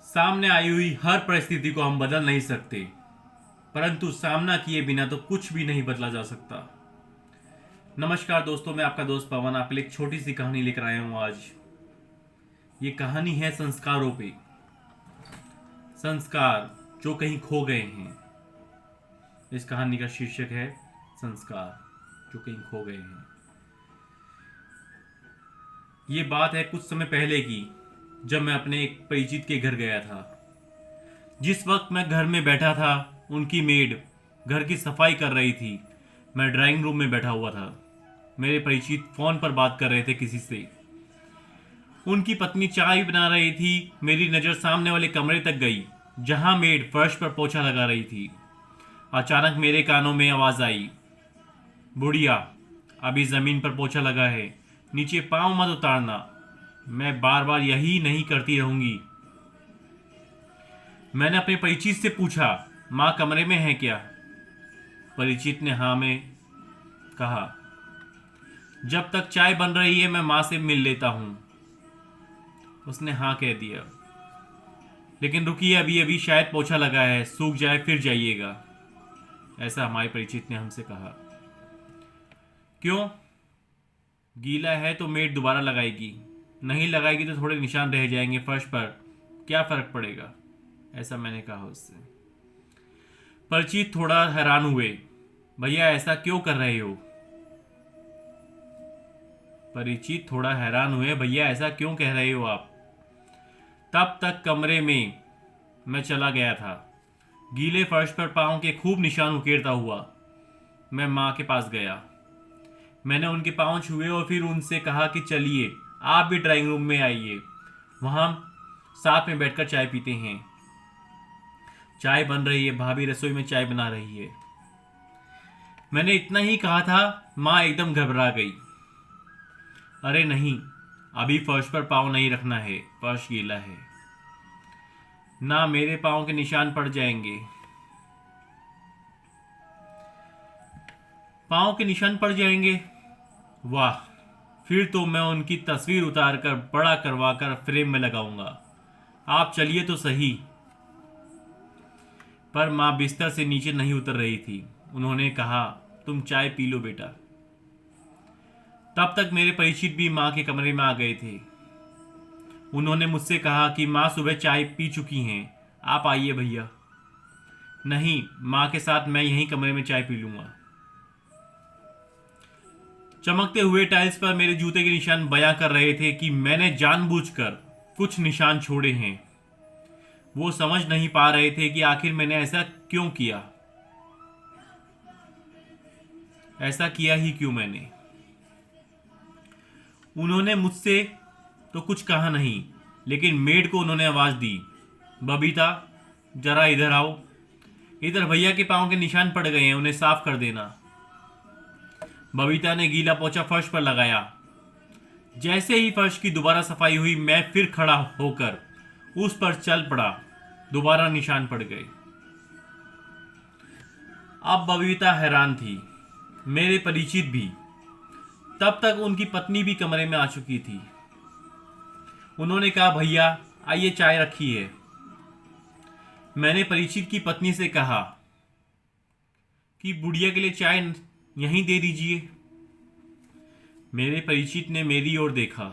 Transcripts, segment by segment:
सामने आई हुई हर परिस्थिति को हम बदल नहीं सकते, परंतु सामना किए बिना तो कुछ भी नहीं बदला जा सकता। नमस्कार दोस्तों, मैं आपका दोस्त पवन आपके लिए एक छोटी सी कहानी लेकर आया हूं आज। ये कहानी है संस्कारों पे। संस्कार जो कहीं खो गए हैं। इस कहानी का शीर्षक है संस्कार जो कहीं खो गए हैं। ये बात है कुछ समय पहले की, जब मैं अपने एक परिचित के घर गया था। जिस वक्त मैं घर में बैठा था, उनकी मेड घर की सफाई कर रही थी। मैं ड्राइंग रूम में बैठा हुआ था। मेरे परिचित फोन पर बात कर रहे थे किसी से। उनकी पत्नी चाय बना रही थी। मेरी नज़र सामने वाले कमरे तक गई, जहां मेड फर्श पर पोछा लगा रही थी। अचानक मेरे कानों में आवाज़ आई, बुढ़िया, अभी ज़मीन पर पोछा लगा है, नीचे पाँव मत उतारना। मैं बार बार यही नहीं करती रहूंगी। मैंने अपने परिचित से पूछा, माँ कमरे में है क्या? परिचित ने हाँ में कहा। जब तक चाय बन रही है मैं माँ से मिल लेता हूँ। उसने हाँ कह दिया। लेकिन रुकिए, अभी अभी शायद पोछा लगा है, सूख जाए फिर जाइएगा। ऐसा हमारे परिचित ने हमसे कहा। क्यों? गीला है तो मेड दोबारा लगाएगी, नहीं लगाएगी तो थोड़े निशान रह जाएंगे फर्श पर, क्या फर्क पड़ेगा? ऐसा मैंने कहा उससे। परिचित थोड़ा हैरान हुए। भैया ऐसा क्यों कर रहे हो? परिचित थोड़ा हैरान हुए, भैया ऐसा क्यों कह रहे हो आप? तब तक कमरे में मैं चला गया था, गीले फर्श पर पांव के खूब निशान उकेरता हुआ। मैं माँ के पास गया। मैंने उनके पांव छुए और फिर उनसे कहा कि चलिए आप भी ड्राइंग रूम में आइए, वहां साथ में बैठकर चाय पीते हैं। चाय बन रही है, भाभी रसोई में चाय बना रही है। मैंने इतना ही कहा था, माँ एकदम घबरा गई। अरे नहीं, अभी फर्श पर पाँव नहीं रखना है, फर्श गीला है ना, मेरे पाँव के निशान पड़ जाएंगे। पाँव के निशान पड़ जाएंगे? वाह, फिर तो मैं उनकी तस्वीर उतार कर बड़ा करवा कर फ्रेम में लगाऊंगा। आप चलिए तो सही। पर माँ बिस्तर से नीचे नहीं उतर रही थी। उन्होंने कहा, तुम चाय पी लो बेटा। तब तक मेरे परिचित भी माँ के कमरे में आ गए थे। उन्होंने मुझसे कहा कि माँ सुबह चाय पी चुकी हैं, आप आइए भैया। नहीं, माँ के साथ मैं यहीं कमरे में चाय पी लूंगा। चमकते हुए टाइल्स पर मेरे जूते के निशान बयां कर रहे थे कि मैंने जानबूझकर कुछ निशान छोड़े हैं। वो समझ नहीं पा रहे थे कि आखिर मैंने ऐसा क्यों किया। ऐसा किया ही क्यों मैंने। उन्होंने मुझसे तो कुछ कहा नहीं, लेकिन मेड को उन्होंने आवाज दी, बबीता जरा इधर आओ। इधर भैया के पांव के निशान पड़ गए हैं, उन्हें साफ कर देना। बबीता ने गीला पोछा फर्श पर लगाया। जैसे ही फर्श की दोबारा सफाई हुई, मैं फिर खड़ा होकर उस पर चल पड़ा। दोबारा निशान पड़ गए। अब बबीता हैरान थी, मेरे परिचित भी। तब तक उनकी पत्नी भी कमरे में आ चुकी थी। उन्होंने कहा, भैया आइए चाय रखी है। मैंने परिचित की पत्नी से कहा कि बुढ़िया के लिए चाय यहीं दे दीजिए। मेरे परिचित ने मेरी ओर देखा।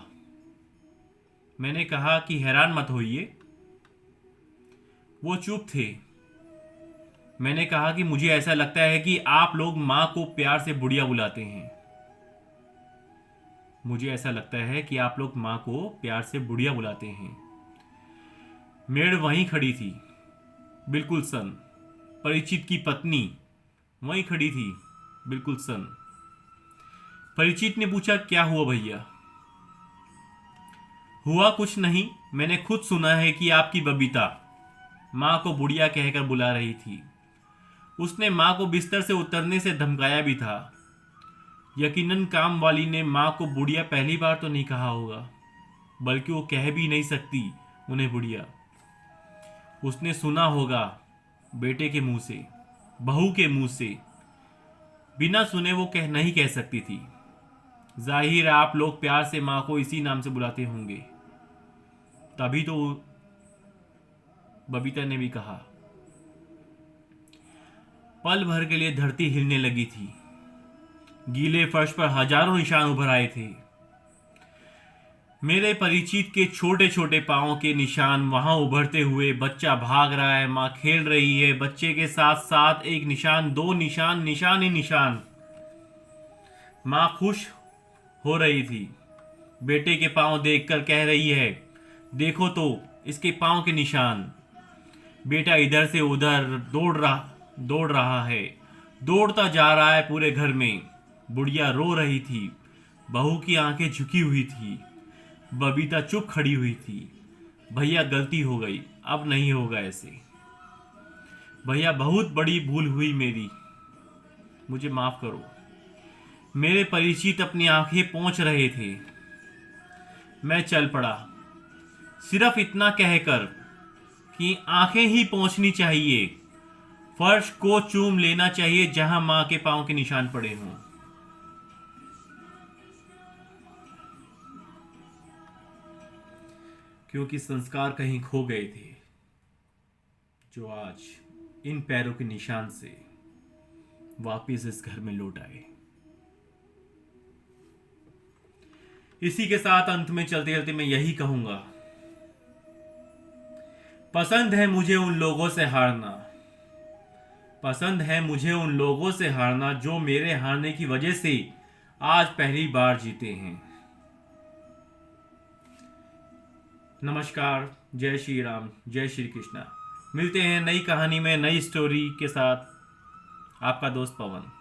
मैंने कहा कि हैरान मत होइए। वो चुप थे। मैंने कहा कि मुझे ऐसा लगता है कि आप लोग मां को प्यार से बुढ़िया बुलाते हैं। मुझे ऐसा लगता है कि आप लोग मां को प्यार से बुढ़िया बुलाते हैं। मेड वहीं खड़ी थी, बिल्कुल सन। परिचित की पत्नी वहीं खड़ी थी, बिल्कुल सन। परिचित ने पूछा, क्या हुआ भैया? हुआ कुछ नहीं, मैंने खुद सुना है कि आपकी बबीता माँ को बुढ़िया कहकर बुला रही थी। उसने माँ को बिस्तर से उतरने से धमकाया भी था। यकीनन काम वाली ने माँ को बुढ़िया पहली बार तो नहीं कहा होगा, बल्कि वो कह भी नहीं सकती उन्हें बुढ़िया। उसने सुना होगा बेटे के मुंह से, बहू के मुंह से। बिना सुने वो नहीं कह सकती थी। जाहिर है आप लोग प्यार से माँ को इसी नाम से बुलाते होंगे, तभी तो बबीता ने भी कहा। पल भर के लिए धरती हिलने लगी थी। गीले फर्श पर हजारों निशान उभर आए थे। मेरे परिचित के छोटे छोटे पांवों के निशान वहां उभरते हुए। बच्चा भाग रहा है, मां खेल रही है, बच्चे के साथ साथ एक निशान, दो निशान, निशान ही निशान। मां खुश हो रही थी। बेटे के पांव देखकर कह रही है, देखो तो इसके पांव के निशान। बेटा इधर से उधर दौड़ रहा है, दौड़ता जा रहा है पूरे घर में। बुढ़िया रो रही थी। बहू की आंखें झुकी हुई थी। बबीता चुप खड़ी हुई थी। भैया गलती हो गई, अब नहीं होगा ऐसे। भैया बहुत बड़ी भूल हुई मेरी, मुझे माफ करो। मेरे परिचित अपनी आंखें पोंछ रहे थे। मैं चल पड़ा, सिर्फ इतना कहकर कि आंखें ही पोंछनी चाहिए, फर्श को चूम लेना चाहिए जहां मां के पांव के निशान पड़े हों। क्योंकि संस्कार कहीं खो गए थे, जो आज इन पैरों के निशान से वापिस इस घर में लौट आए। इसी के साथ अंत में चलते चलते मैं यही कहूंगा, पसंद है मुझे उन लोगों से हारना, पसंद है मुझे उन लोगों से हारना जो मेरे हारने की वजह से आज पहली बार जीते हैं। नमस्कार, जय श्री राम, जय श्री कृष्णा। मिलते हैं नई कहानी में, नई स्टोरी के साथ। आपका दोस्त पवन।